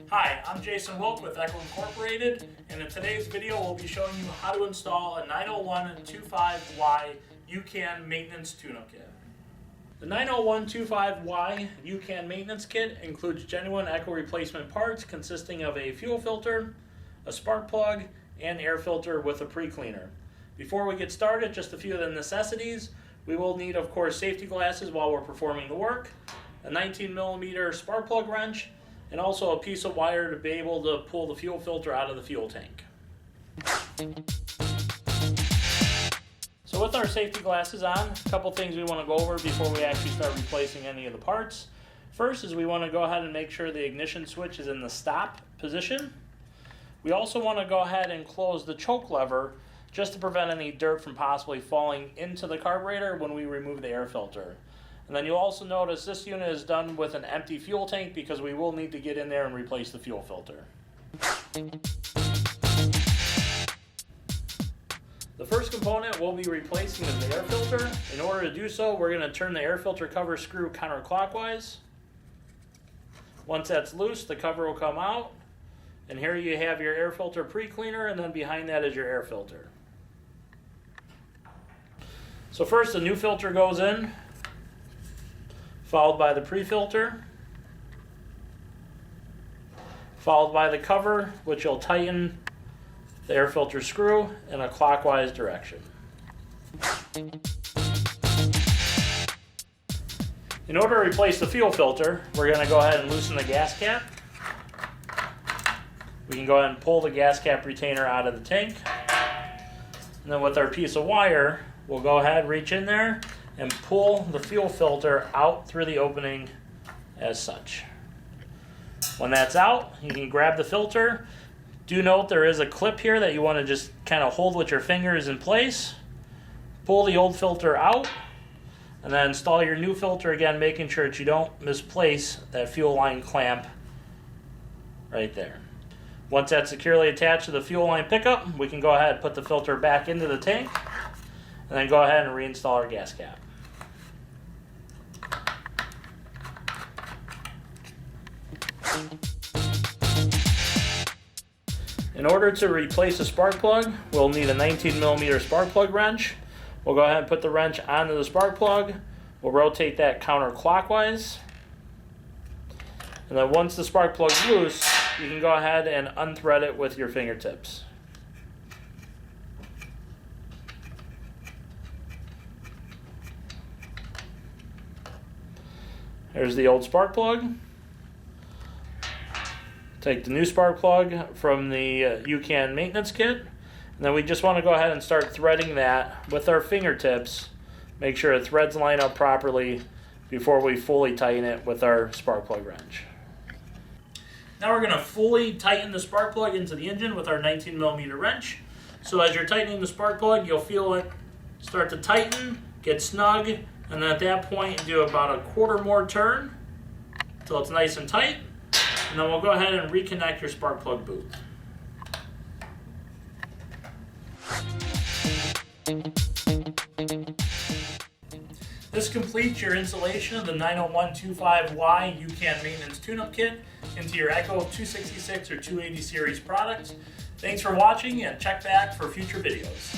Hi, I'm Jason Wilk with Echo Incorporated, and in today's video we'll be showing you how to install a 90125Y YouCan maintenance tune-up kit. The 90125Y YouCan maintenance kit includes genuine Echo replacement parts consisting of a fuel filter, a spark plug, and air filter with a pre-cleaner. Before we get started, just a few of the necessities. We will need, of course, safety glasses while we're performing the work, a 19mm spark plug wrench, and also a piece of wire to be able to pull the fuel filter out of the fuel tank. So with our safety glasses on, a couple things we want to go over before we actually start replacing any of the parts. First is we want to go ahead and make sure the ignition switch is in the stop position. We also want to go ahead and close the choke lever just to prevent any dirt from possibly falling into the carburetor when we remove the air filter. And then you'll also notice this unit is done with an empty fuel tank because we will need to get in there and replace the fuel filter. The first component we'll be replacing is the air filter. In order to do so, we're going to turn the air filter cover screw counterclockwise. Once that's loose, the cover will come out. And here you have your air filter pre-cleaner, and then behind that is your air filter. So first the new filter goes in, followed by the pre-filter, followed by the cover, which will tighten the air filter screw in a clockwise direction. In order to replace the fuel filter, we're going to go ahead and loosen the gas cap. We can go ahead and pull the gas cap retainer out of the tank. And then with our piece of wire, we'll go ahead, reach in there, and pull the fuel filter out through the opening as such. When that's out, you can grab the filter. Do note there is a clip here that you want to just kind of hold with your fingers in place. Pull the old filter out, and then install your new filter again, making sure that you don't misplace that fuel line clamp right there. Once that's securely attached to the fuel line pickup, we can go ahead and put the filter back into the tank, and then go ahead and reinstall our gas cap. In order to replace the spark plug, we'll need a 19mm spark plug wrench. We'll go ahead and put the wrench onto the spark plug. We'll rotate that counterclockwise. And then once the spark plug's loose, you can go ahead and unthread it with your fingertips. There's the old spark plug. Take the new spark plug from the YouCan maintenance kit, and then we just want to go ahead and start threading that with our fingertips. Make sure the threads line up properly before we fully tighten it with our spark plug wrench. Now we're going to fully tighten the spark plug into the engine with our 19mm wrench. So as you're tightening the spark plug, you'll feel it start to tighten, get snug, and then at that point do about a quarter more turn until it's nice and tight. And then we'll go ahead and reconnect your spark plug boot. This completes your installation of the 90125Y YouCan maintenance tune-up kit into your Echo 266 or 280 series products. Thanks for watching, and check back for future videos.